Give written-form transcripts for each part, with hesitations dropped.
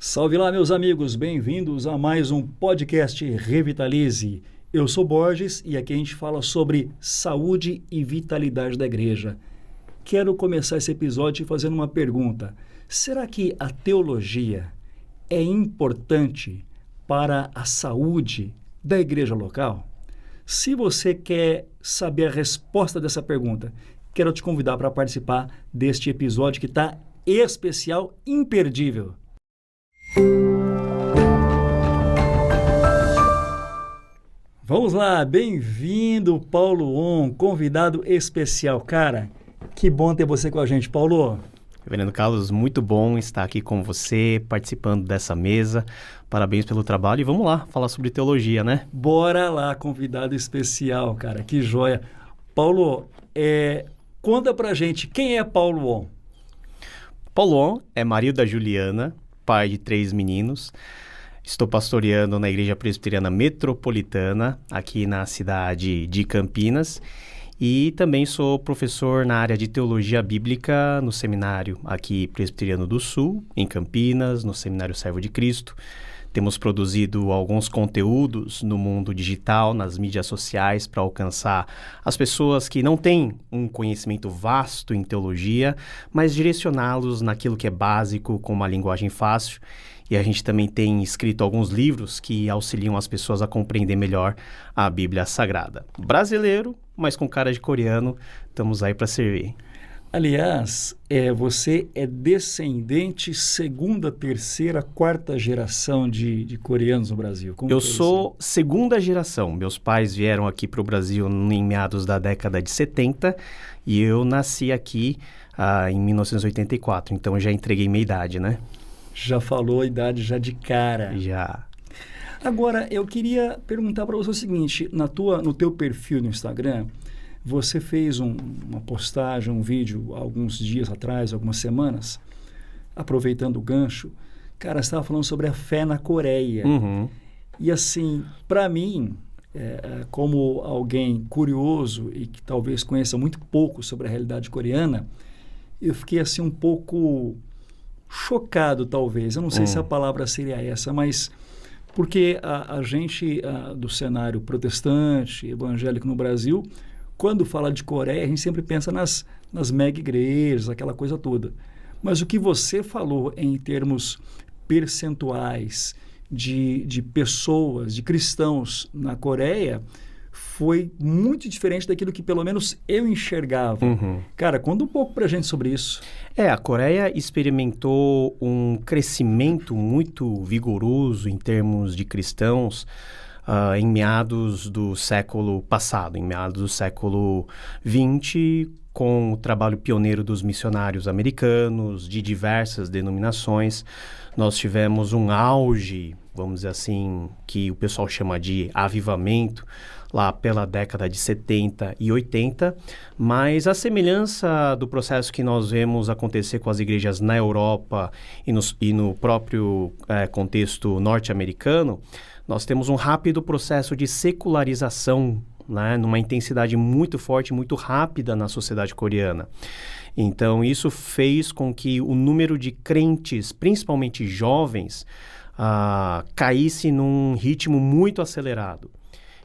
Salve lá, meus amigos, bem-vindos a mais um podcast Revitalize. Eu sou Borges e aqui a gente fala sobre saúde e vitalidade da igreja. Quero começar esse episódio fazendo uma pergunta. Será que a teologia é importante para a saúde da igreja local? Se você quer saber a resposta dessa pergunta, quero te convidar para participar deste episódio que está especial, imperdível. Vamos lá, bem-vindo, Paulo On, convidado especial. Cara, que bom ter você com a gente, Paulo. Reverendo Carlos, muito bom estar aqui com você, participando dessa mesa. Parabéns pelo trabalho e vamos lá, falar sobre teologia, né? Bora lá, convidado especial, cara, que joia. Paulo, conta pra gente, quem é Paulo On? Paulo On é marido da Juliana, pai de 3 meninos. Estou pastoreando na Igreja Presbiteriana Metropolitana, aqui na cidade de Campinas. E também sou professor na área de Teologia Bíblica no seminário aqui Presbiteriano do Sul, em Campinas, no Seminário Servo de Cristo. Temos produzido alguns conteúdos no mundo digital, nas mídias sociais, para alcançar as pessoas que não têm um conhecimento vasto em teologia, mas direcioná-los naquilo que é básico, com uma linguagem fácil. E a gente também tem escrito alguns livros que auxiliam as pessoas a compreender melhor a Bíblia Sagrada. Brasileiro, mas com cara de coreano, estamos aí para servir. Aliás, você é descendente segunda, terceira, quarta geração de coreanos no Brasil. Como Eu sou segunda geração. Meus pais vieram aqui para o Brasil em meados da década de 70 e eu nasci aqui em 1984. Então eu já entreguei minha idade, né? Já falou a idade já de cara. Já. Agora, eu queria perguntar para você o seguinte, no teu perfil no Instagram, você fez uma postagem, um vídeo, alguns dias atrás, algumas semanas, aproveitando o gancho, cara, você estava falando sobre a fé na Coreia. Uhum. E assim, para mim, como alguém curioso e que talvez conheça muito pouco sobre a realidade coreana, eu fiquei assim um pouco chocado, talvez. Eu não sei se a palavra seria essa, mas porque a gente do cenário protestante, evangélico no Brasil, quando fala de Coreia, a gente sempre pensa nas mega igrejas, aquela coisa toda. Mas o que você falou em termos percentuais de pessoas, de cristãos na Coreia, foi muito diferente daquilo que pelo menos eu enxergava. Uhum. Cara, conta um pouco pra gente sobre isso. A Coreia experimentou um crescimento muito vigoroso em termos de cristãos em meados do século passado, em meados do século XX, com o trabalho pioneiro dos missionários americanos, de diversas denominações. Nós tivemos um auge, vamos dizer assim, que o pessoal chama de avivamento, lá pela década de 70 e 80, mas a semelhança do processo que nós vemos acontecer com as igrejas na Europa e no próprio contexto norte-americano, nós temos um rápido processo de secularização, né, numa intensidade muito forte, muito rápida na sociedade coreana. Então, isso fez com que o número de crentes, principalmente jovens, caísse num ritmo muito acelerado.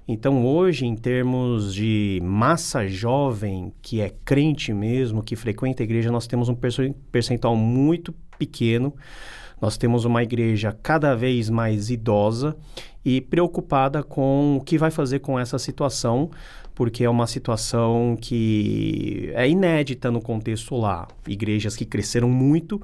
Então, hoje, em termos de massa jovem, que é crente mesmo, que frequenta a igreja, nós temos um percentual muito pequeno. Nós temos uma igreja cada vez mais idosa e preocupada com o que vai fazer com essa situação, porque é uma situação que é inédita no contexto lá. Igrejas que cresceram muito,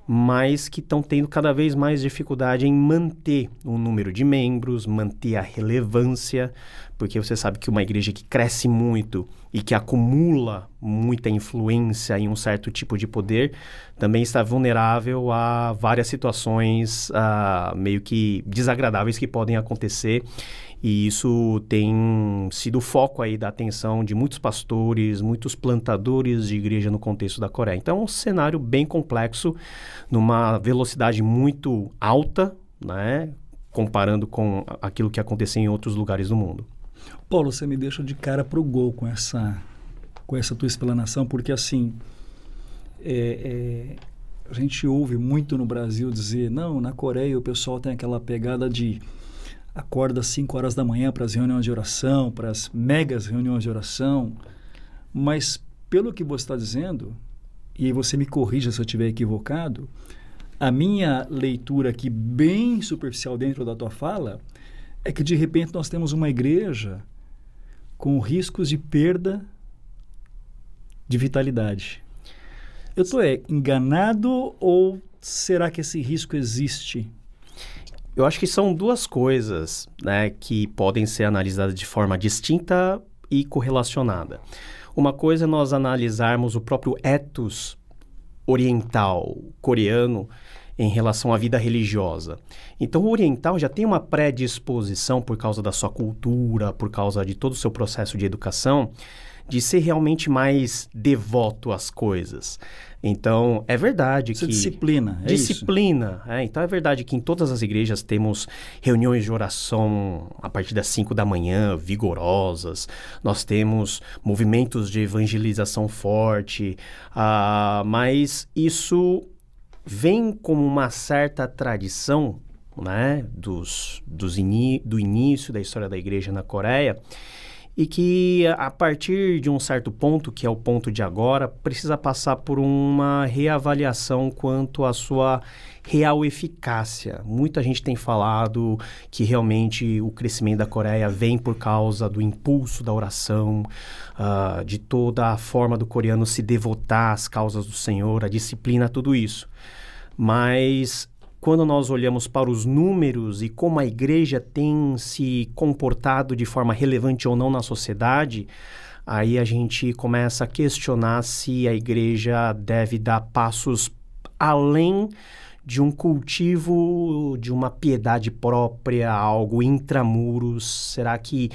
mas que estão tendo cada vez mais dificuldade em manter o número de membros, manter a relevância, porque você sabe que uma igreja que cresce muito e que acumula muita influência em um certo tipo de poder, também está vulnerável a várias situações meio que desagradáveis que podem acontecer. E isso tem sido o foco aí da atenção de muitos pastores, muitos plantadores de igreja no contexto da Coreia. Então, é um cenário bem complexo, numa velocidade muito alta, né, comparando com aquilo que acontecia em outros lugares do mundo. Paulo, você me deixa de cara pro gol com essa tua explanação, porque assim, a gente ouve muito no Brasil dizer, não, na Coreia o pessoal tem aquela pegada de acorda às 5 horas da manhã para as reuniões de oração, para as megas reuniões de oração, mas pelo que você está dizendo, e você me corrija se eu estiver equivocado, a minha leitura aqui bem superficial dentro da tua fala é que de repente nós temos uma igreja com riscos de perda de vitalidade. Eu estou enganado ou será que esse risco existe? Eu acho que são duas coisas, né, que podem ser analisadas de forma distinta e correlacionada. Uma coisa é nós analisarmos o próprio ethos oriental coreano em relação à vida religiosa. Então, o oriental já tem uma predisposição, por causa da sua cultura, por causa de todo o seu processo de educação, de ser realmente mais devoto às coisas. Então, é verdade que... disciplina, é disciplina, isso? Então, é verdade que em todas as igrejas temos reuniões de oração a partir das 5 da manhã, vigorosas. Nós temos movimentos de evangelização forte, mas isso vem como uma certa tradição, né, do início da história da igreja na Coreia, e que a partir de um certo ponto, que é o ponto de agora, precisa passar por uma reavaliação quanto à sua real eficácia. Muita gente tem falado que realmente o crescimento da Coreia vem por causa do impulso da oração, de toda a forma do coreano se devotar às causas do Senhor, a disciplina, tudo isso. Mas quando nós olhamos para os números e como a igreja tem se comportado de forma relevante ou não na sociedade, aí a gente começa a questionar se a igreja deve dar passos além de um cultivo, de uma piedade própria, algo intramuros. Será que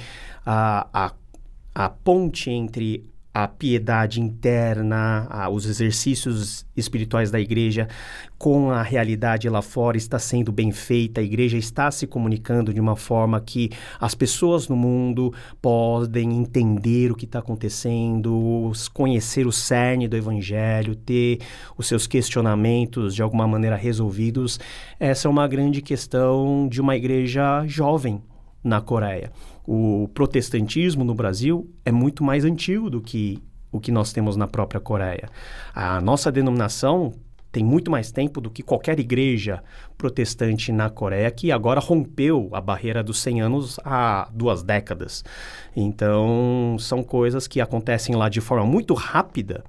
a ponte entre a piedade interna, os exercícios espirituais da igreja com a realidade lá fora está sendo bem feita? A igreja está se comunicando de uma forma que as pessoas no mundo podem entender o que está acontecendo, conhecer o cerne do evangelho, ter os seus questionamentos de alguma maneira resolvidos? Essa é uma grande questão de uma igreja jovem na Coreia. O protestantismo no Brasil é muito mais antigo do que o que nós temos na própria Coreia. A nossa denominação tem muito mais tempo do que qualquer igreja protestante na Coreia, que agora rompeu a barreira dos 100 anos há 2 décadas. Então, são coisas que acontecem lá de forma muito rápida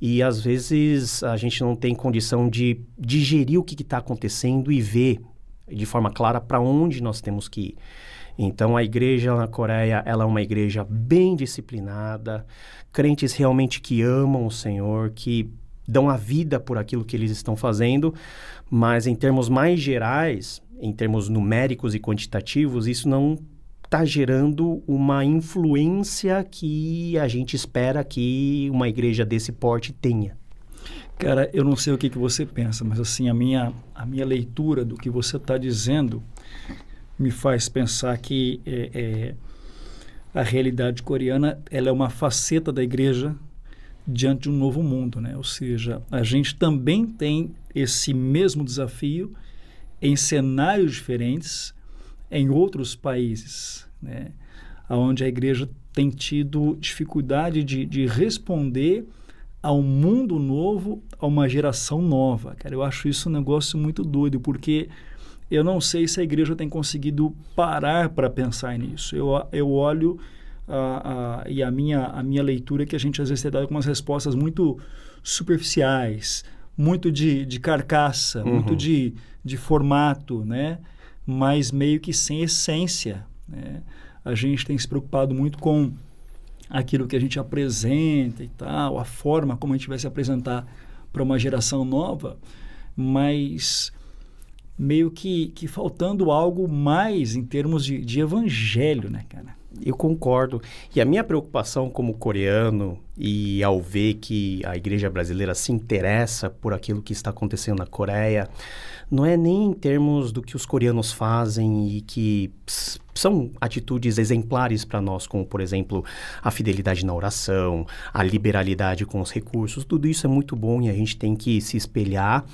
e, às vezes, a gente não tem condição de digerir o que está acontecendo e ver de forma clara para onde nós temos que ir. Então, a igreja na Coreia, ela é uma igreja bem disciplinada, crentes realmente que amam o Senhor, que dão a vida por aquilo que eles estão fazendo, mas em termos mais gerais, em termos numéricos e quantitativos, isso não está gerando uma influência que a gente espera que uma igreja desse porte tenha. Cara, eu não sei o que você pensa, mas assim, a minha leitura do que você está dizendo me faz pensar que a realidade coreana ela é uma faceta da igreja diante de um novo mundo, né? Ou seja, a gente também tem esse mesmo desafio em cenários diferentes em outros países, né? Onde a igreja tem tido dificuldade de responder a um mundo novo, a uma geração nova. Cara, eu acho isso um negócio muito doido, porque eu não sei se a igreja tem conseguido parar para pensar nisso. Eu olho e a minha leitura é que a gente às vezes tem dado algumas respostas muito superficiais, muito de carcaça, muito de formato, né? Mas meio que sem essência, né? A gente tem se preocupado muito com aquilo que a gente apresenta e tal, a forma como a gente vai se apresentar para uma geração nova, mas meio que faltando algo mais em termos de evangelho, né, cara? Eu concordo. E a minha preocupação como coreano, e ao ver que a igreja brasileira se interessa por aquilo que está acontecendo na Coreia, não é nem em termos do que os coreanos fazem e que são atitudes exemplares para nós, como, por exemplo, a fidelidade na oração, a liberalidade com os recursos. Tudo isso é muito bom e a gente tem que se espelhar,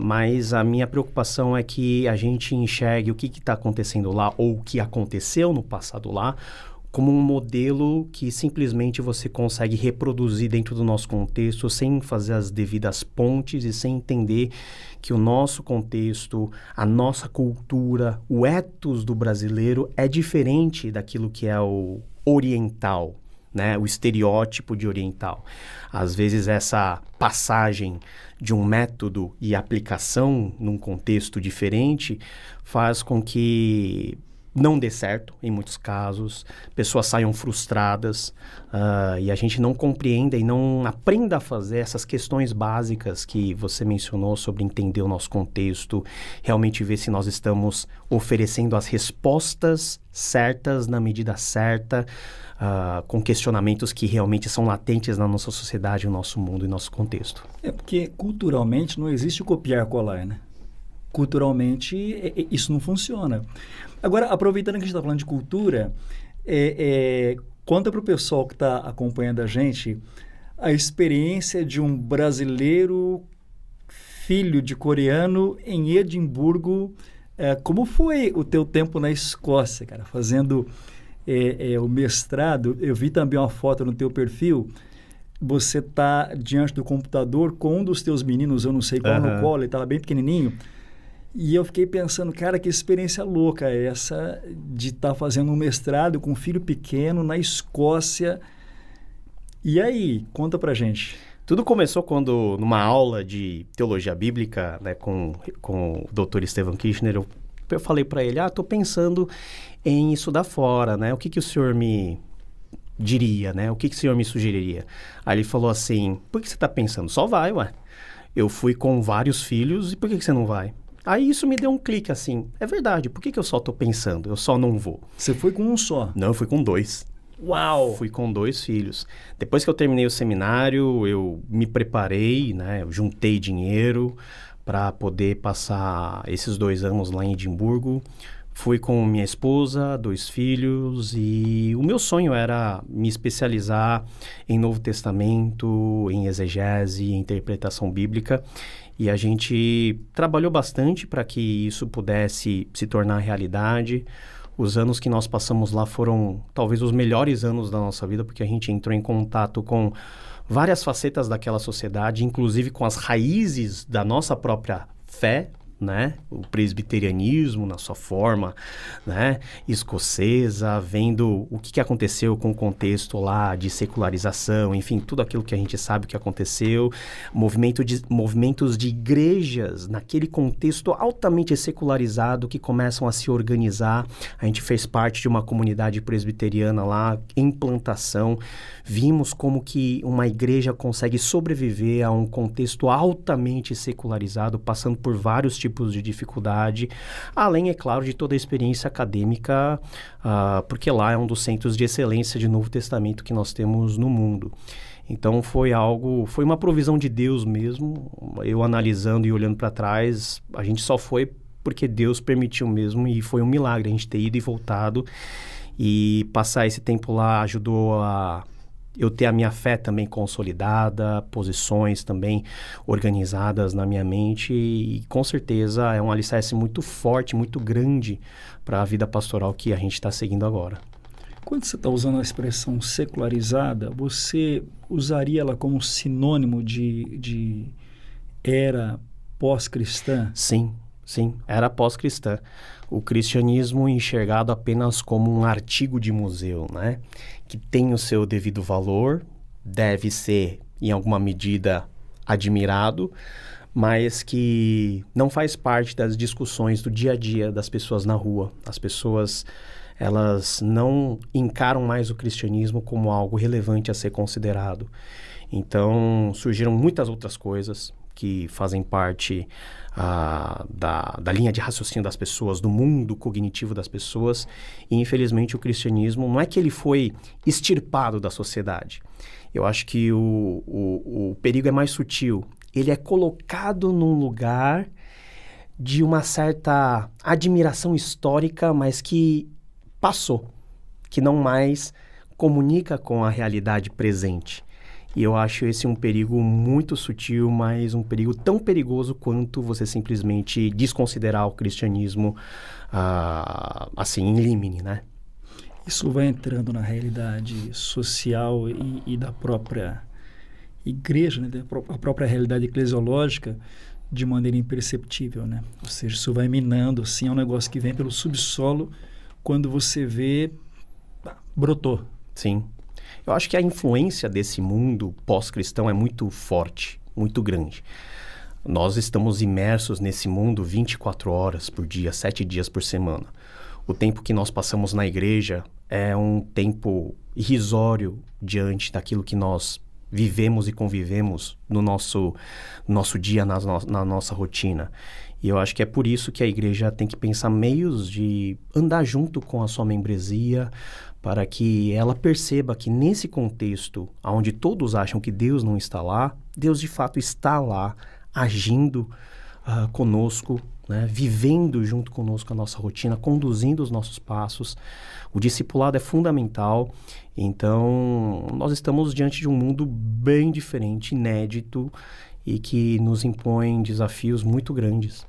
mas a minha preocupação é que a gente enxergue o que está acontecendo lá ou o que aconteceu no passado lá como um modelo que simplesmente você consegue reproduzir dentro do nosso contexto sem fazer as devidas pontes e sem entender que o nosso contexto, a nossa cultura, o ethos do brasileiro é diferente daquilo que é o oriental, né? O estereótipo de oriental. Às vezes essa passagem de um método e aplicação num contexto diferente faz com que não dê certo, em muitos casos, pessoas saiam frustradas e a gente não compreenda e não aprenda a fazer essas questões básicas que você mencionou sobre entender o nosso contexto, realmente ver se nós estamos oferecendo as respostas certas na medida certa, com questionamentos que realmente são latentes na nossa sociedade, no nosso mundo e nosso contexto. É porque culturalmente não existe o copiar e colar, né? Culturalmente isso não funciona. Agora, aproveitando que a gente está falando de cultura, conta para o pessoal que está acompanhando a gente a experiência de um brasileiro filho de coreano em Edimburgo. Como foi o teu tempo na Escócia, cara, fazendo o mestrado? Eu vi também uma foto no teu perfil. Você está diante do computador com um dos teus meninos, eu não sei qual, no colo, ele estava bem pequenininho. E eu fiquei pensando, cara, que experiência louca é essa de estar fazendo um mestrado com um filho pequeno na Escócia. E aí, conta pra gente. Tudo começou quando, numa aula de teologia bíblica, né, com o Dr. Stephen Kirchner, eu falei para ele, estou pensando em estudar fora, né? O que o senhor me diria, né? O que o senhor me sugeriria? Aí ele falou assim, por que você está pensando? Só vai, ué. Eu fui com vários filhos, e por que você não vai? Aí isso me deu um clique assim, é verdade, por que eu só estou pensando, eu só não vou? Você foi com um só? Não, eu fui com 2. Uau! Fui com 2 filhos. Depois que eu terminei o seminário, eu me preparei, né? Eu juntei dinheiro para poder passar esses 2 anos lá em Edimburgo. Fui com minha esposa, 2 filhos e o meu sonho era me especializar em Novo Testamento, em exegese, em interpretação bíblica. E a gente trabalhou bastante para que isso pudesse se tornar realidade. Os anos que nós passamos lá foram talvez os melhores anos da nossa vida, porque a gente entrou em contato com várias facetas daquela sociedade, inclusive com as raízes da nossa própria fé, né? O presbiterianismo na sua forma, né? Escocesa, vendo o que aconteceu com o contexto lá de secularização, enfim, tudo aquilo que a gente sabe que aconteceu, movimentos de igrejas naquele contexto altamente secularizado que começam a se organizar. A gente fez parte de uma comunidade presbiteriana lá, em plantação, vimos como que uma igreja consegue sobreviver a um contexto altamente secularizado, passando por vários tipos de dificuldade, além, é claro, de toda a experiência acadêmica, porque lá é um dos centros de excelência de Novo Testamento que nós temos no mundo. Então foi uma provisão de Deus mesmo. Eu analisando e olhando para trás, a gente só foi porque Deus permitiu mesmo e foi um milagre a gente ter ido e voltado, e passar esse tempo lá ajudou a eu ter a minha fé também consolidada, posições também organizadas na minha mente, e com certeza é um alicerce muito forte, muito grande para a vida pastoral que a gente está seguindo agora. Quando você está usando a expressão secularizada, você usaria ela como sinônimo de era pós-cristã? Sim, era pós-cristã. O cristianismo enxergado apenas como um artigo de museu, né? Que tem o seu devido valor, deve ser, em alguma medida, admirado, mas que não faz parte das discussões do dia a dia das pessoas na rua. As pessoas, elas não encaram mais o cristianismo como algo relevante a ser considerado. Então, surgiram muitas outras coisas que fazem parte da linha de raciocínio das pessoas, do mundo cognitivo das pessoas. E, infelizmente, o cristianismo não é que ele foi extirpado da sociedade. Eu acho que o perigo é mais sutil. Ele é colocado num lugar de uma certa admiração histórica, mas que passou, que não mais comunica com a realidade presente. E eu acho esse um perigo muito sutil, mas um perigo tão perigoso quanto você simplesmente desconsiderar o cristianismo, assim, in limine, né? Isso vai entrando na realidade social e da própria igreja, né? A própria realidade eclesiológica, de maneira imperceptível, né? Ou seja, isso vai minando, assim, é um negócio que vem pelo subsolo, quando você vê, brotou. Sim. Eu acho que a influência desse mundo pós-cristão é muito forte, muito grande. Nós estamos imersos nesse mundo 24 horas por dia, 7 dias por semana. O tempo que nós passamos na igreja é um tempo irrisório diante daquilo que nós vivemos e convivemos no nosso dia, na nossa rotina. E eu acho que é por isso que a igreja tem que pensar meios de andar junto com a sua membresia, para que ela perceba que nesse contexto, onde todos acham que Deus não está lá, Deus de fato está lá, agindo conosco, né? Vivendo junto conosco a nossa rotina, conduzindo os nossos passos. O discipulado é fundamental. Então, nós estamos diante de um mundo bem diferente, inédito, e que nos impõe desafios muito grandes.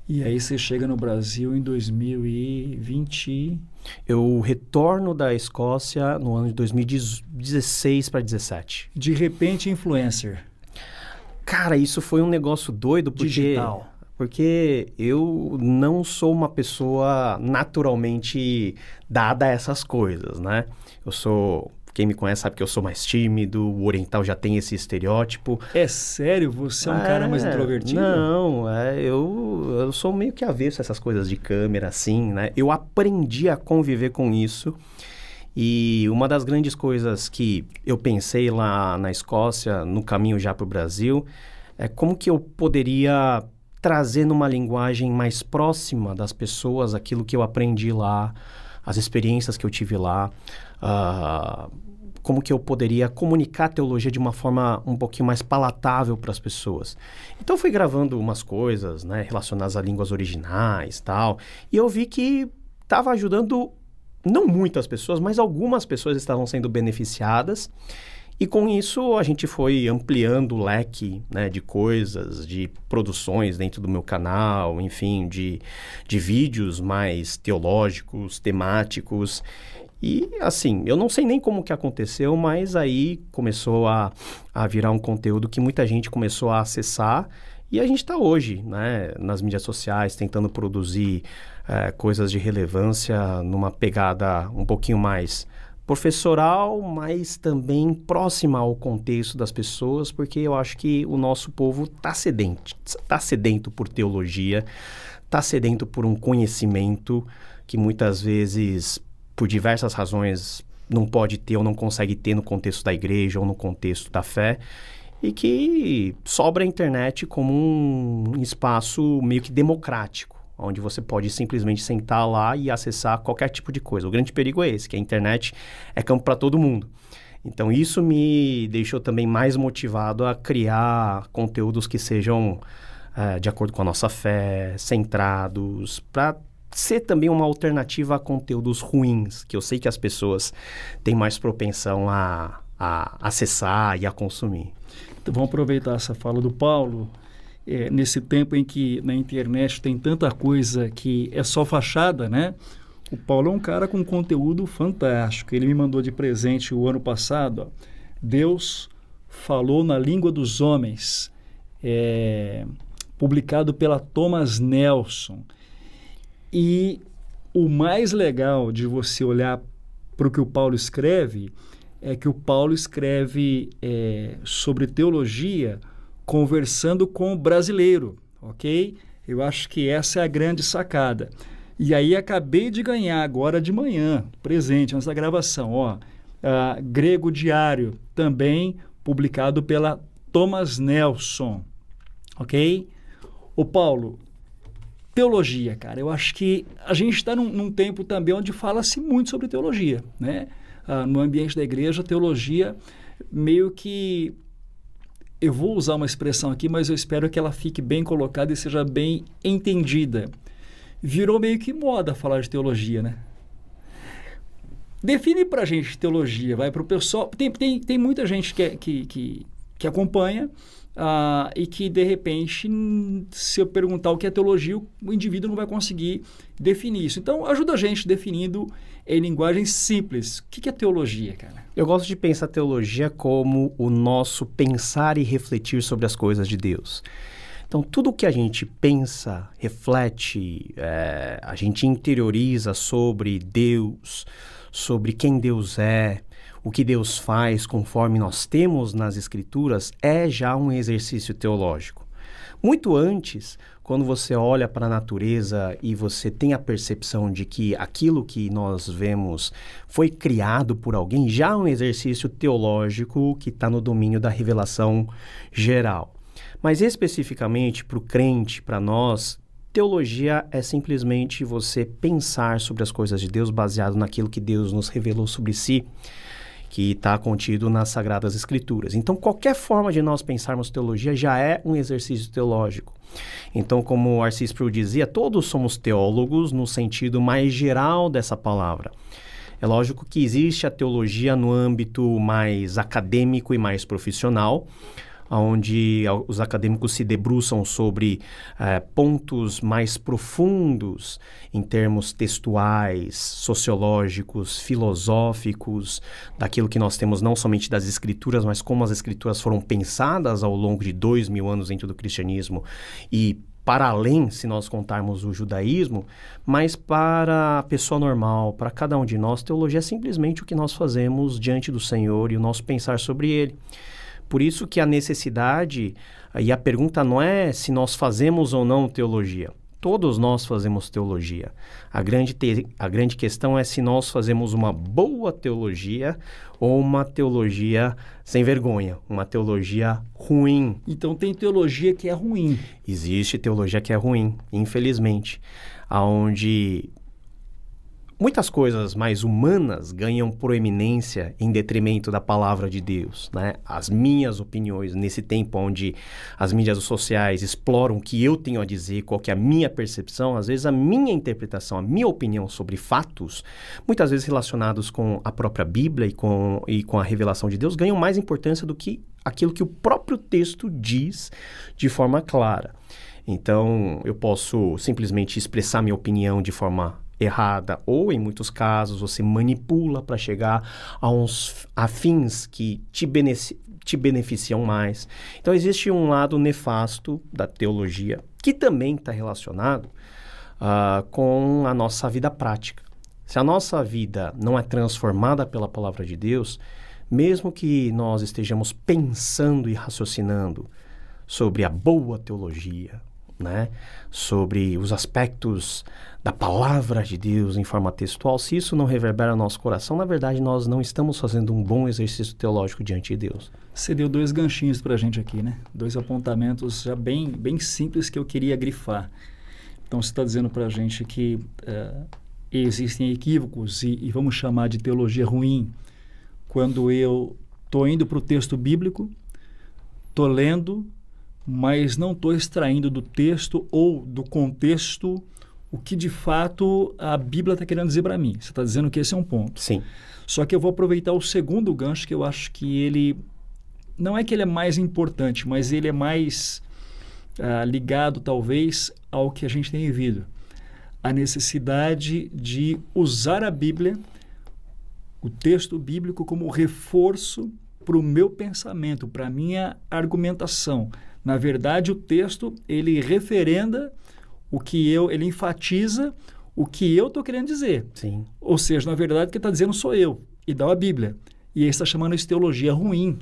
E aí você chega no Brasil em 2020... Eu retorno da Escócia no ano de 2016 para 2017. De repente, influencer. Cara, isso foi um negócio doido, digital. Porque eu não sou uma pessoa naturalmente dada a essas coisas, né? Quem me conhece sabe que eu sou mais tímido, o oriental já tem esse estereótipo. É sério? Você é um cara mais introvertido? Não, eu sou meio que avesso a essas coisas de câmera, assim, né? Eu aprendi a conviver com isso. E uma das grandes coisas que eu pensei lá na Escócia, no caminho já para o Brasil, é como que eu poderia trazer numa linguagem mais próxima das pessoas aquilo que eu aprendi lá, as experiências que eu tive lá, como que eu poderia comunicar a teologia de uma forma um pouquinho mais palatável para as pessoas. Então, eu fui gravando umas coisas, né, relacionadas a línguas originais e tal, e eu vi que estava ajudando, não muitas pessoas, mas algumas pessoas estavam sendo beneficiadas, e com isso a gente foi ampliando o leque, né, de coisas, de produções dentro do meu canal, enfim, de vídeos mais teológicos, temáticos. E, assim, eu não sei nem como que aconteceu, mas aí começou a virar um conteúdo que muita gente começou a acessar. E a gente está hoje, né, nas mídias sociais, tentando produzir coisas de relevância numa pegada um pouquinho mais professoral, mas também próxima ao contexto das pessoas, porque eu acho que o nosso povo está sedento por teologia, está sedento por um conhecimento que muitas vezes, por diversas razões, não pode ter ou não consegue ter no contexto da igreja ou no contexto da fé, e que sobra a internet como um espaço meio que democrático, onde você pode simplesmente sentar lá e acessar qualquer tipo de coisa. O grande perigo é esse, que a internet é campo para todo mundo. Então, isso me deixou também mais motivado a criar conteúdos que sejam de acordo com a nossa fé, centrados, para ser também uma alternativa a conteúdos ruins, que eu sei que as pessoas têm mais propensão a acessar e a consumir. Então, vamos aproveitar essa fala do Paulo. Nesse tempo em que na internet tem tanta coisa que é só fachada, né? O Paulo é um cara com conteúdo fantástico. Ele me mandou de presente o ano passado, ó, Deus falou na língua dos homens, publicado pela Thomas Nelson. E o mais legal de você olhar para o que o Paulo escreve é que o Paulo escreve sobre teologia conversando com o brasileiro, ok? Eu acho que essa é a grande sacada. E aí acabei de ganhar agora de manhã, presente, antes da gravação, ó, Grego Diário, também publicado pela Thomas Nelson. ok? Ô Paulo, teologia, cara, eu acho que a gente está num tempo também onde fala-se muito sobre teologia, né? No ambiente da igreja, a teologia meio que... Eu vou usar uma expressão aqui, mas eu espero que ela fique bem colocada e seja bem entendida. Virou meio que moda falar de teologia, né? Define pra gente teologia, vai pro pessoal... Tem muita gente que acompanha e que, de repente, se eu perguntar o que é teologia, o indivíduo não vai conseguir definir isso. Então, ajuda a gente definindo em linguagem simples. O que é teologia, cara? Eu gosto de pensar a teologia como o nosso pensar e refletir sobre as coisas de Deus. Então, tudo que a gente pensa, reflete, a gente interioriza sobre Deus, sobre quem Deus é, o que Deus faz conforme nós temos nas Escrituras, é já um exercício teológico. Muito antes, quando você olha para a natureza e você tem a percepção de que aquilo que nós vemos foi criado por alguém, já é um exercício teológico que está no domínio da revelação geral. Mas especificamente para o crente, para nós, teologia é simplesmente você pensar sobre as coisas de Deus baseado naquilo que Deus nos revelou sobre si, que está contido nas Sagradas Escrituras. Então, qualquer forma de nós pensarmos teologia já é um exercício teológico. Então, como R.C. Sproul dizia, todos somos teólogos no sentido mais geral dessa palavra. É lógico que existe a teologia no âmbito mais acadêmico e mais profissional, onde os acadêmicos se debruçam sobre pontos mais profundos em termos textuais, sociológicos, filosóficos, daquilo que nós temos não somente das Escrituras, mas como as Escrituras foram pensadas ao longo de 2000 anos dentro do cristianismo e para além, se nós contarmos o judaísmo, mas para a pessoa normal, para cada um de nós, teologia é simplesmente o que nós fazemos diante do Senhor e o nosso pensar sobre Ele. Por isso que a necessidade, e a pergunta não é se nós fazemos ou não teologia. Todos nós fazemos teologia. A grande questão é se nós fazemos uma boa teologia ou uma teologia sem vergonha, uma teologia ruim. Então tem teologia que é ruim. Existe teologia que é ruim, infelizmente, onde muitas coisas mais humanas ganham proeminência em detrimento da palavra de Deus, né? As minhas opiniões, nesse tempo onde as mídias sociais exploram o que eu tenho a dizer, qual que é a minha percepção, às vezes a minha interpretação, a minha opinião sobre fatos, muitas vezes relacionados com a própria Bíblia e com a revelação de Deus, ganham mais importância do que aquilo que o próprio texto diz de forma clara. Então, eu posso simplesmente expressar minha opinião de forma errada, ou em muitos casos você manipula para chegar a fins que te beneficiam mais. Então existe um lado nefasto da teologia que também está relacionado com a nossa vida prática. Se a nossa vida não é transformada pela palavra de Deus, mesmo que nós estejamos pensando e raciocinando sobre a boa teologia, né? Sobre os aspectos da palavra de Deus em forma textual, se isso não reverbera no nosso coração, na verdade nós não estamos fazendo um bom exercício teológico diante de Deus. Você deu 2 ganchinhos para a gente aqui, né? 2 apontamentos já bem simples que eu queria grifar. Então você está dizendo para a gente que existem equívocos e vamos chamar de teologia ruim quando eu estou indo para o texto bíblico, estou lendo, mas não estou extraindo do texto ou do contexto o que de fato a Bíblia está querendo dizer para mim. Você está dizendo que esse é um ponto. Sim. Só que eu vou aproveitar o segundo gancho, que eu acho que ele... Não é que ele é mais importante, mas ele é mais ligado, talvez, ao que a gente tem vivido. A necessidade de usar a Bíblia, o texto bíblico, como reforço para o meu pensamento, para a minha argumentação. Na verdade, o texto, ele referenda ele enfatiza o que eu estou querendo dizer. Sim. Ou seja, na verdade, o que está dizendo sou eu, e dá a Bíblia. E ele está chamando isso de teologia ruim.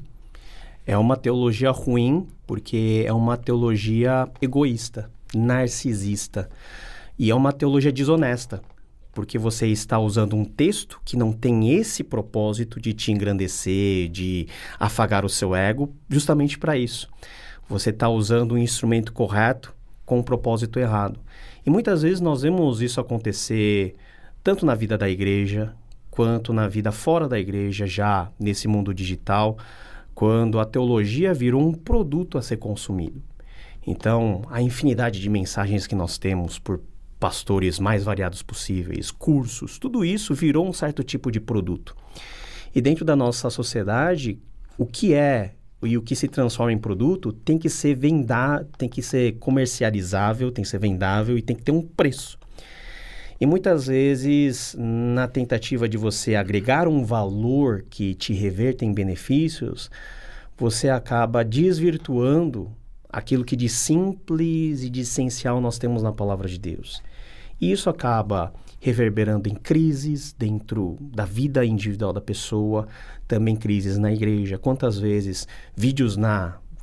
É uma teologia ruim porque é uma teologia egoísta, narcisista. E é uma teologia desonesta, porque você está usando um texto que não tem esse propósito de te engrandecer, de afagar o seu ego, justamente para isso. você está usando o instrumento correto com o propósito errado. E muitas vezes nós vemos isso acontecer tanto na vida da igreja, quanto na vida fora da igreja, já nesse mundo digital, quando a teologia virou um produto a ser consumido. Então, a infinidade de mensagens que nós temos por pastores mais variados possíveis, cursos, tudo isso virou um certo tipo de produto. E dentro da nossa sociedade, o que é e o que se transforma em produto tem que ser tem que ser comercializável, tem que ser vendável e tem que ter um preço. E muitas vezes, na tentativa de você agregar um valor que te reverta em benefícios, você acaba desvirtuando aquilo que de simples e de essencial nós temos na palavra de Deus. E isso acaba reverberando em crises dentro da vida individual da pessoa, também crises na igreja. Quantas vezes vídeos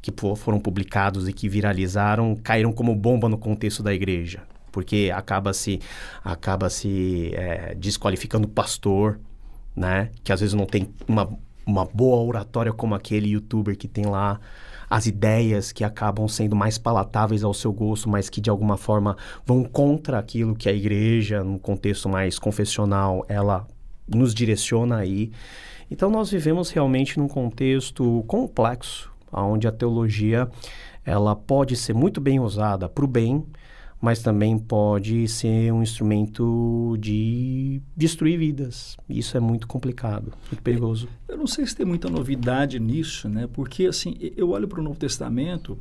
que foram publicados e que viralizaram caíram como bomba no contexto da igreja? Porque acaba se desqualificando o pastor, né? Que às vezes não tem uma boa oratória como aquele youtuber que tem lá as ideias que acabam sendo mais palatáveis ao seu gosto, mas que de alguma forma vão contra aquilo que a igreja, no contexto mais confessional, ela nos direciona aí. Então nós vivemos realmente num contexto complexo, onde a teologia ela pode ser muito bem usada para o bem, mas também pode ser um instrumento de destruir vidas. Isso é muito complicado, muito perigoso. Eu não sei se tem muita novidade nisso, né? Porque, assim, eu olho para o Novo Testamento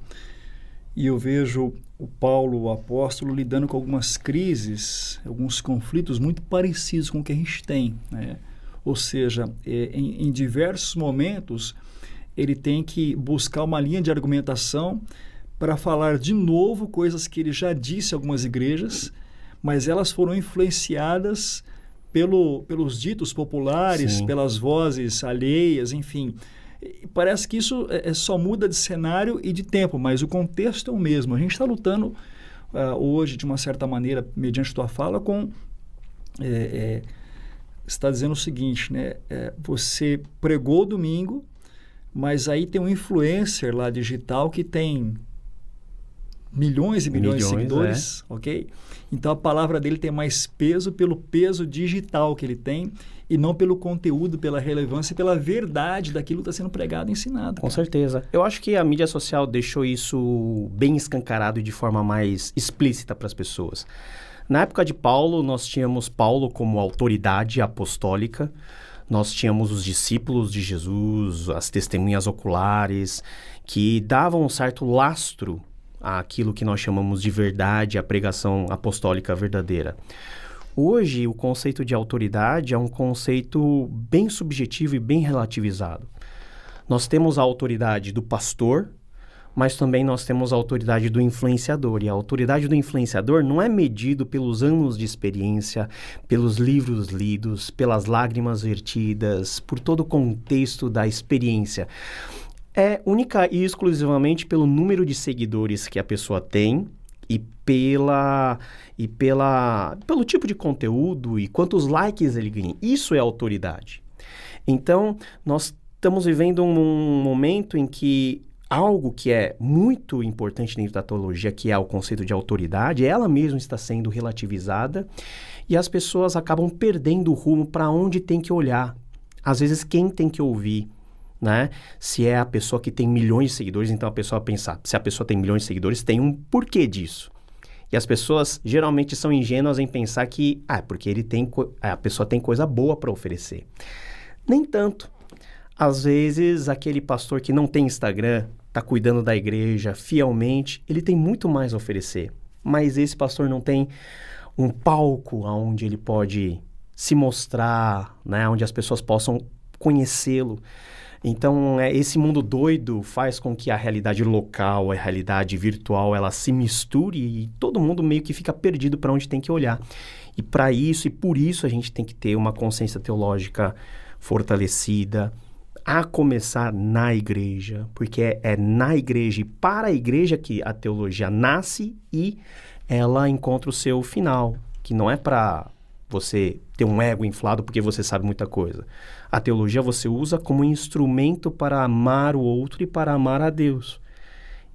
e eu vejo o Paulo, o apóstolo, lidando com algumas crises, alguns conflitos muito parecidos com o que a gente tem, né? Ou seja, em diversos momentos, ele tem que buscar uma linha de argumentação para falar de novo coisas que ele já disse a algumas igrejas, mas elas foram influenciadas pelos ditos populares, Sim. pelas vozes alheias, enfim. E parece que isso só muda de cenário e de tempo, mas o contexto é o mesmo. A gente está lutando hoje, de uma certa maneira, mediante tua fala, está dizendo o seguinte, né? Você pregou domingo, mas aí tem um influencer lá digital que tem milhões e milhões de seguidores, ok? Então a palavra dele tem mais peso pelo peso digital que ele tem e não pelo conteúdo, pela relevância e pela verdade daquilo que está sendo pregado e ensinado. Com certeza. Eu acho que a mídia social deixou isso bem escancarado e de forma mais explícita para as pessoas. Na época de Paulo, nós tínhamos Paulo como autoridade apostólica, nós tínhamos os discípulos de Jesus, as testemunhas oculares, que davam um certo lastro àquilo que nós chamamos de verdade, a pregação apostólica verdadeira. Hoje, o conceito de autoridade é um conceito bem subjetivo e bem relativizado. Nós temos a autoridade do pastor, mas também nós temos a autoridade do influenciador. E a autoridade do influenciador não é medido pelos anos de experiência, pelos livros lidos, pelas lágrimas vertidas, por todo o contexto da experiência. É única e exclusivamente pelo número de seguidores que a pessoa tem e pelo tipo de conteúdo e quantos likes ele ganha. Isso é autoridade. Então, nós estamos vivendo um momento em que algo que é muito importante dentro da teologia, que é o conceito de autoridade, ela mesma está sendo relativizada e as pessoas acabam perdendo o rumo para onde tem que olhar. Às vezes, quem tem que ouvir, né? Se é a pessoa que tem milhões de seguidores, então a pessoa pensar, se a pessoa tem milhões de seguidores, tem um porquê disso. E as pessoas geralmente são ingênuas em pensar que, porque a pessoa tem coisa boa para oferecer. Nem tanto. Às vezes, aquele pastor que não tem Instagram, está cuidando da igreja fielmente, ele tem muito mais a oferecer. Mas esse pastor não tem um palco onde ele pode se mostrar, né? Onde as pessoas possam conhecê-lo. Então, esse mundo doido faz com que a realidade local, a realidade virtual, ela se misture e todo mundo meio que fica perdido para onde tem que olhar. E para isso, e por isso a gente tem que ter uma consciência teológica fortalecida, a começar na igreja, porque é na igreja e para a igreja que a teologia nasce e ela encontra o seu final, que não é para você ter um ego inflado porque você sabe muita coisa. A teologia você usa como instrumento para amar o outro e para amar a Deus.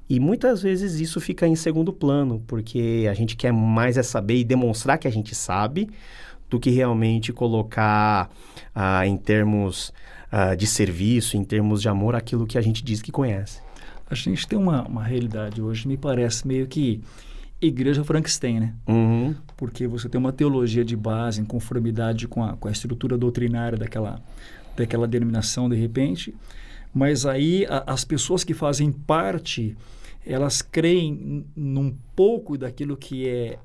E muitas vezes isso fica em segundo plano, porque a gente quer mais saber e demonstrar que a gente sabe, do que realmente colocar em termos de serviço, em termos de amor, aquilo que a gente diz que conhece. A gente tem uma realidade hoje, me parece meio que igreja Frankenstein, né? Uhum. Porque você tem uma teologia de base em conformidade com a estrutura doutrinária daquela denominação, de repente, mas aí as pessoas que fazem parte, elas creem num pouco daquilo que é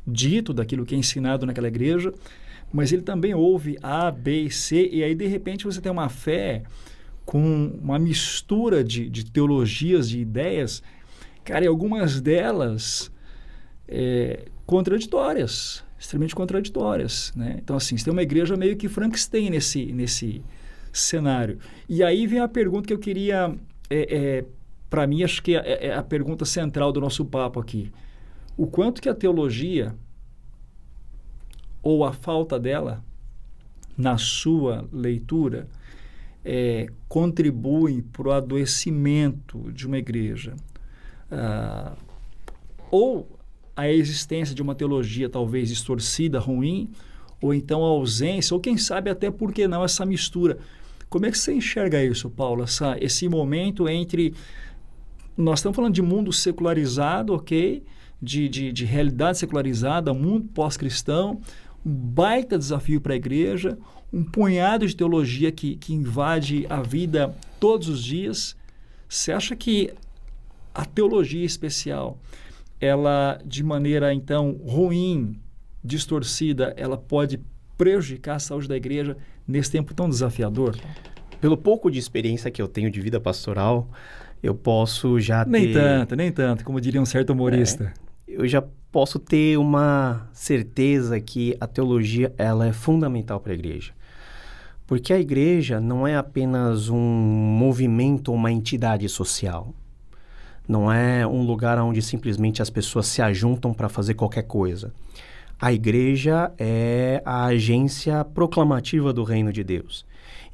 dito, daquilo que é ensinado naquela igreja, mas ele também ouve A, B e C, e aí de repente você tem uma fé com uma mistura de teologias, de ideias, cara, e algumas delas contraditórias, extremamente contraditórias, né? Então, assim, você tem uma igreja meio que Frankenstein nesse cenário. E aí vem a pergunta que eu queria, para mim, acho que é a pergunta central do nosso papo aqui. O quanto que a teologia, ou a falta dela, na sua leitura, contribuem para o adoecimento de uma igreja, ou a existência de uma teologia talvez distorcida, ruim, ou então a ausência, ou quem sabe até por que não essa mistura. Como é que você enxerga isso, Paulo? Esse momento entre... Nós estamos falando de mundo secularizado, ok? De realidade secularizada, mundo pós-cristão, um baita desafio para a igreja, um punhado de teologia que invade a vida todos os dias. Você acha que a teologia especial, ela, de maneira, então, ruim, distorcida, ela pode prejudicar a saúde da igreja nesse tempo tão desafiador? Pelo pouco de experiência que eu tenho de vida pastoral, eu posso já nem tanto, como diria um certo humorista. Eu já posso ter uma certeza que a teologia, ela é fundamental para a igreja. Porque a igreja não é apenas um movimento ou uma entidade social. Não é um lugar onde simplesmente as pessoas se ajuntam para fazer qualquer coisa. A igreja é a agência proclamativa do reino de Deus.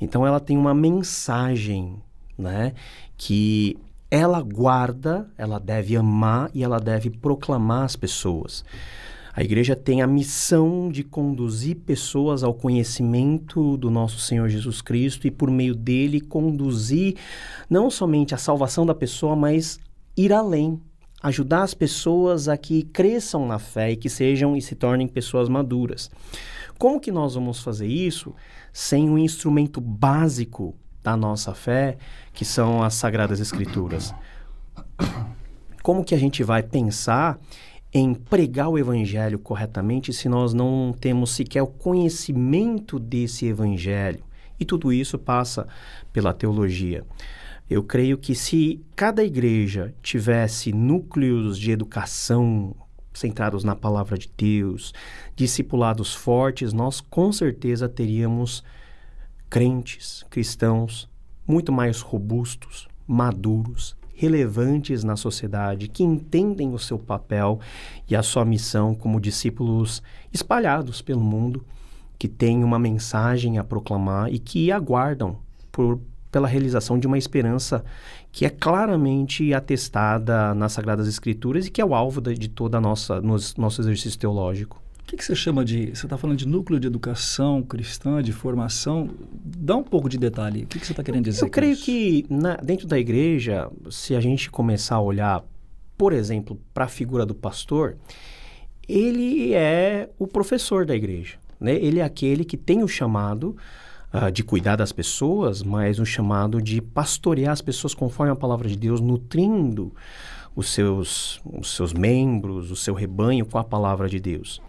Então, ela tem uma mensagem, né, que ela guarda, ela deve amar e ela deve proclamar às pessoas. A igreja tem a missão de conduzir pessoas ao conhecimento do nosso Senhor Jesus Cristo e, por meio dele, conduzir não somente a salvação da pessoa, mas ir além, ajudar as pessoas a que cresçam na fé e que sejam e se tornem pessoas maduras. Como que nós vamos fazer isso sem um instrumento básico da nossa fé, que são as Sagradas Escrituras? Como que a gente vai pensar em pregar o Evangelho corretamente se nós não temos sequer o conhecimento desse Evangelho? E tudo isso passa pela teologia. Eu creio que se cada igreja tivesse núcleos de educação centrados na palavra de Deus, discipulados fortes, nós com certeza teríamos crentes, cristãos, muito mais robustos, maduros, relevantes na sociedade, que entendem o seu papel e a sua missão como discípulos espalhados pelo mundo, que têm uma mensagem a proclamar e que aguardam pela realização de uma esperança que é claramente atestada nas Sagradas Escrituras e que é o alvo de toda nosso exercício teológico. O que você chama de... Você está falando de núcleo de educação cristã, de formação. Dá um pouco de detalhe. O que você está querendo dizer? Eu creio que dentro da igreja, se a gente começar a olhar, por exemplo, para a figura do pastor, ele é o professor da igreja, né? Ele é aquele que tem o chamado de cuidar das pessoas, mas um chamado de pastorear as pessoas conforme a palavra de Deus, nutrindo os seus membros, o seu rebanho com a palavra de Deus.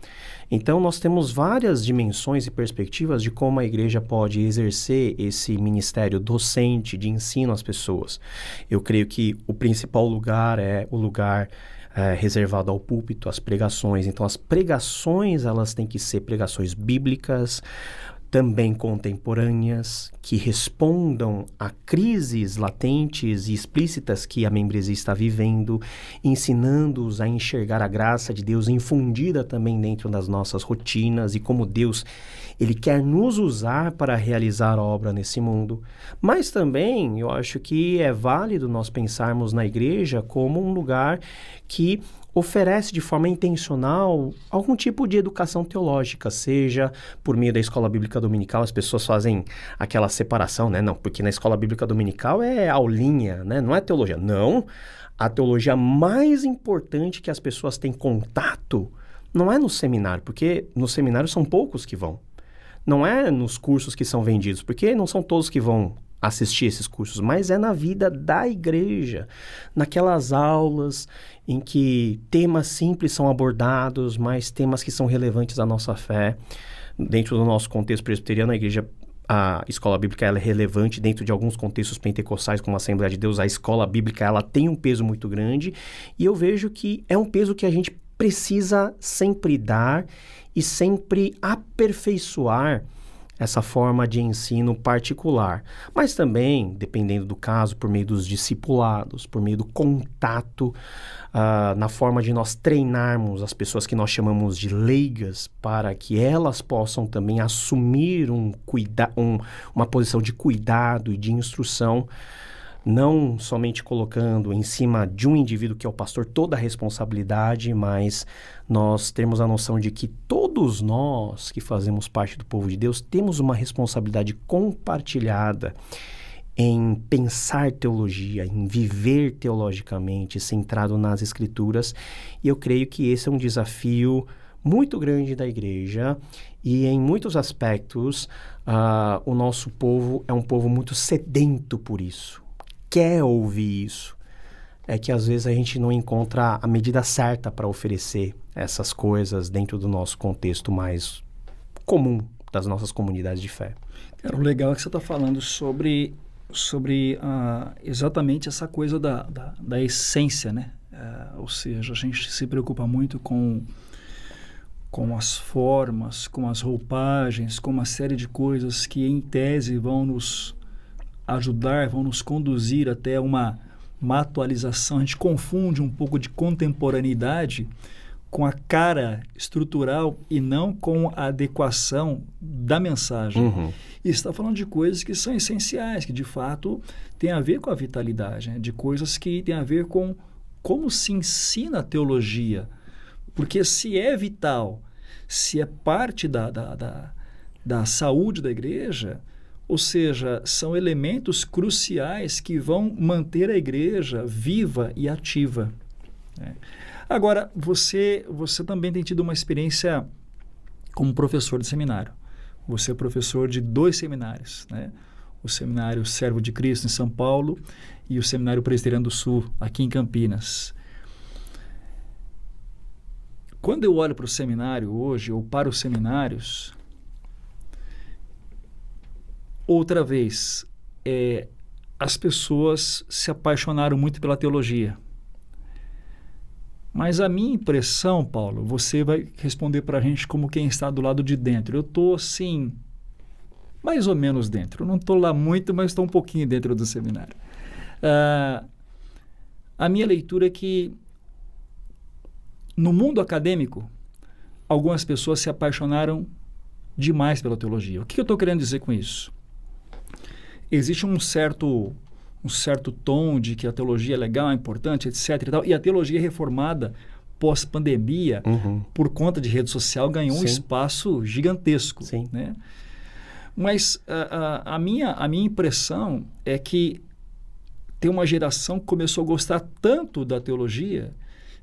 Então, nós temos várias dimensões e perspectivas de como a igreja pode exercer esse ministério docente de ensino às pessoas. Eu creio que o principal lugar é o lugar reservado ao púlpito, às pregações. Então, as pregações, elas têm que ser pregações bíblicas, também contemporâneas, que respondam a crises latentes e explícitas que a membresia está vivendo, ensinando-os a enxergar a graça de Deus infundida também dentro das nossas rotinas e como Deus, Ele quer nos usar para realizar obra nesse mundo. Mas também eu acho que é válido nós pensarmos na igreja como um lugar que oferece de forma intencional algum tipo de educação teológica, seja por meio da escola bíblica dominical. As pessoas fazem aquela separação, né? Não, porque na escola bíblica dominical é aulinha, né? Não é teologia. Não, a teologia mais importante que as pessoas têm contato não é no seminário, porque no seminário são poucos que vão. Não é nos cursos que são vendidos, porque não são todos que vão assistir esses cursos, mas é na vida da igreja, naquelas aulas em que temas simples são abordados, mas temas que são relevantes à nossa fé. Dentro do nosso contexto presbiteriano, a igreja, a escola bíblica, ela é relevante. Dentro de alguns contextos pentecostais, como a Assembleia de Deus, a escola bíblica, ela tem um peso muito grande, e eu vejo que é um peso que a gente precisa sempre dar e sempre aperfeiçoar essa forma de ensino particular, mas também, dependendo do caso, por meio dos discipulados, por meio do contato, na forma de nós treinarmos as pessoas que nós chamamos de leigas, para que elas possam também assumir uma posição de cuidado e de instrução, não somente colocando em cima de um indivíduo que é o pastor toda a responsabilidade, mas nós temos a noção de que todos nós que fazemos parte do povo de Deus temos uma responsabilidade compartilhada em pensar teologia, em viver teologicamente, centrado nas Escrituras. E eu creio que esse é um desafio muito grande da igreja, e em muitos aspectos o nosso povo é um povo muito sedento por isso. Quer ouvir isso. É que às vezes a gente não encontra a medida certa para oferecer essas coisas dentro do nosso contexto mais comum das nossas comunidades de fé. Cara, o legal é que você está falando sobre exatamente essa coisa da essência, né? Ou seja, a gente se preocupa muito com as formas, com as roupagens, com uma série de coisas que em tese vão nos ajudar, vão nos conduzir até uma atualização. A gente confunde um pouco de contemporaneidade com a cara estrutural e não com a adequação da mensagem. Uhum. E está falando de coisas que são essenciais, que de fato têm a ver com a vitalidade, né? De coisas que têm a ver com como se ensina a teologia. Porque se é vital, se é parte da saúde da igreja, ou seja, são elementos cruciais que vão manter a igreja viva e ativa, né? Agora, você também tem tido uma experiência como professor de seminário. Você é professor de 2 seminários, né? O Seminário Servo de Cristo, em São Paulo, e o Seminário Presbiteriano do Sul, aqui em Campinas. Quando eu olho para o seminário hoje, ou para os seminários, outra vez, as pessoas se apaixonaram muito pela teologia. Mas a minha impressão, Paulo, você vai responder para a gente como quem está do lado de dentro. Eu estou, assim, mais ou menos dentro. Eu não estou lá muito, mas estou um pouquinho dentro do seminário. A minha leitura é que, no mundo acadêmico, algumas pessoas se apaixonaram demais pela teologia. O que eu estou querendo dizer com isso? Existe um certo tom de que a teologia é legal, é importante, etc. E a teologia reformada, pós-pandemia, por conta de rede social, ganhou um espaço gigantesco. Sim. Né? Mas a minha impressão é que tem uma geração que começou a gostar tanto da teologia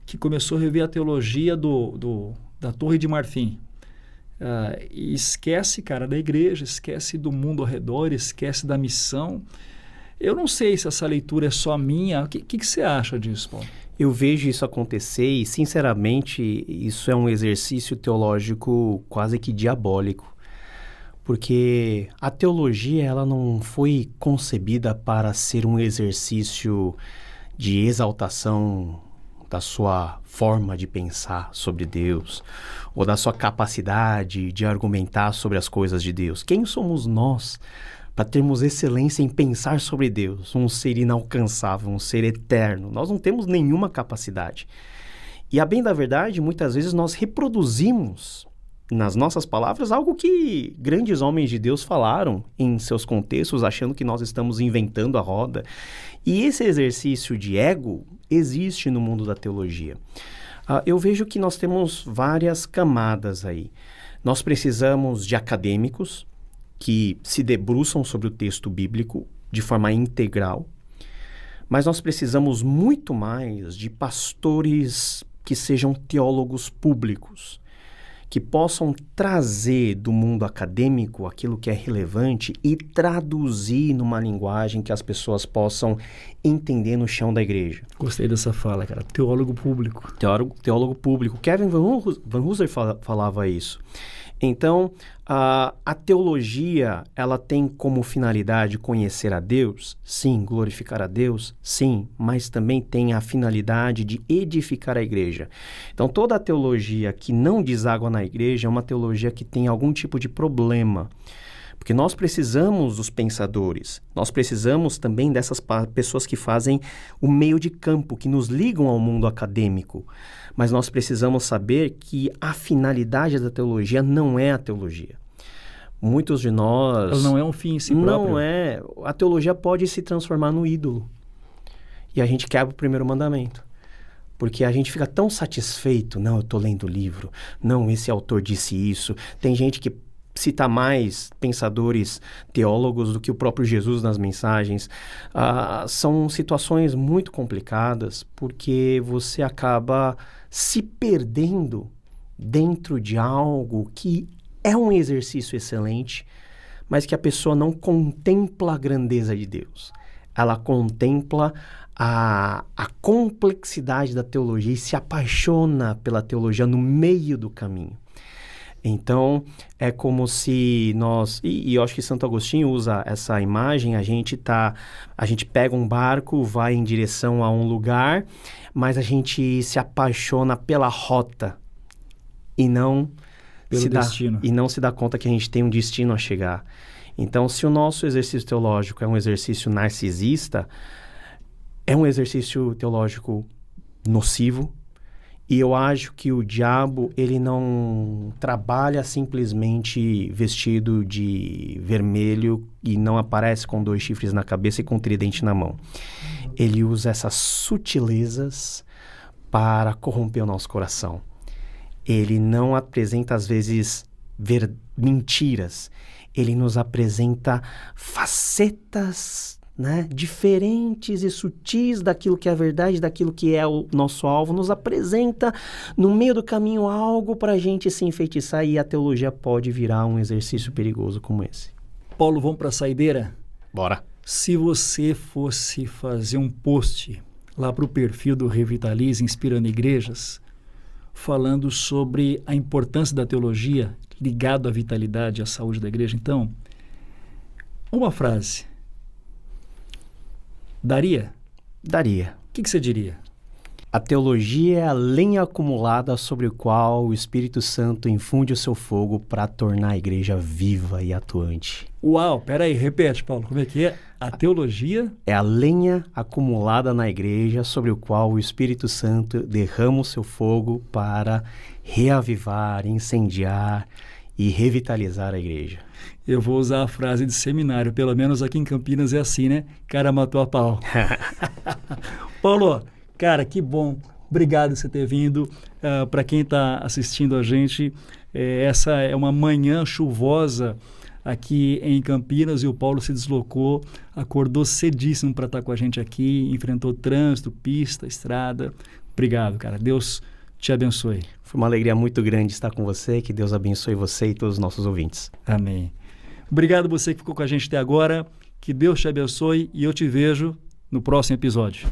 que começou a rever a teologia da Torre de Marfim. E esquece, cara, da igreja, esquece do mundo ao redor, esquece da missão. Eu não sei se essa leitura é só minha. O que você acha disso, Paulo? Eu vejo isso acontecer e, sinceramente, isso é um exercício teológico quase que diabólico. Porque a teologia, ela não foi concebida para ser um exercício de exaltação da sua forma de pensar sobre Deus, ou da sua capacidade de argumentar sobre as coisas de Deus. Quem somos nós para termos excelência em pensar sobre Deus, um ser inalcançável, um ser eterno? Nós não temos nenhuma capacidade. E a bem da verdade, muitas vezes nós reproduzimos nas nossas palavras algo que grandes homens de Deus falaram em seus contextos, achando que nós estamos inventando a roda. E esse exercício de ego existe no mundo da teologia. Eu vejo que nós temos várias camadas aí. Nós precisamos de acadêmicos que se debruçam sobre o texto bíblico de forma integral, mas nós precisamos muito mais de pastores que sejam teólogos públicos, que possam trazer do mundo acadêmico aquilo que é relevante e traduzir numa linguagem que as pessoas possam entender no chão da igreja. Gostei dessa fala, cara. Teólogo público. Teólogo público. Kevin Van Hooser falava isso. Então, a teologia, ela tem como finalidade conhecer a Deus? Sim. Glorificar a Deus? Sim. Mas também tem a finalidade de edificar a igreja. Então, toda a teologia que não deságua na igreja é uma teologia que tem algum tipo de problema. Porque nós precisamos dos pensadores, nós precisamos também dessas pessoas que fazem o meio de campo, que nos ligam ao mundo acadêmico. Mas nós precisamos saber que a finalidade da teologia não é a teologia. Muitos de nós... Ela não é um fim em si próprio. Não é. A teologia pode se transformar no ídolo. E a gente quebra o primeiro mandamento. Porque a gente fica tão satisfeito. Não, eu estou lendo o livro. Não, esse autor disse isso. Tem gente que cita mais pensadores teólogos do que o próprio Jesus nas mensagens. São situações muito complicadas porque você acaba se perdendo dentro de algo que é um exercício excelente, mas que a pessoa não contempla a grandeza de Deus. Ela contempla a complexidade da teologia e se apaixona pela teologia no meio do caminho. Então, é como se nós... E eu acho que Santo Agostinho usa essa imagem. A gente pega um barco, vai em direção a um lugar, mas a gente se apaixona pela rota e não se dá conta que a gente tem um destino a chegar. Então, se o nosso exercício teológico é um exercício narcisista, é um exercício teológico nocivo. E eu acho que o diabo, ele não trabalha simplesmente vestido de vermelho e não aparece com 2 chifres na cabeça e com um tridente na mão. Ele usa essas sutilezas para corromper o nosso coração. Ele não apresenta, às vezes, mentiras. Ele nos apresenta facetas, né, diferentes e sutis daquilo que é a verdade, daquilo que é o nosso alvo, nos apresenta no meio do caminho algo para a gente se enfeitiçar, e a teologia pode virar um exercício perigoso como esse. Paulo, vamos para a saideira? Bora. Se você fosse fazer um post lá para o perfil do Revitalize, Inspirando Igrejas, falando sobre a importância da teologia ligado à vitalidade e à saúde da igreja, então, uma frase... Daria? Daria. O que você diria? A teologia é a lenha acumulada sobre o qual o Espírito Santo infunde o seu fogo para tornar a igreja viva e atuante. Uau, peraí, repete, Paulo, como é que é? A teologia? É a lenha acumulada na igreja sobre o qual o Espírito Santo derrama o seu fogo para reavivar, incendiar e revitalizar a igreja. Eu vou usar a frase de seminário, pelo menos aqui em Campinas é assim, né? Cara matou a pau. Paulo, cara, que bom. Obrigado por você ter vindo. Para quem está assistindo a gente, essa é uma manhã chuvosa aqui em Campinas e o Paulo se deslocou, acordou cedíssimo para estar com a gente aqui, enfrentou trânsito, pista, estrada. Obrigado, cara. Deus te abençoe. Foi uma alegria muito grande estar com você. Que Deus abençoe você e todos os nossos ouvintes. Amém. Obrigado você que ficou com a gente até agora. Que Deus te abençoe e eu te vejo no próximo episódio.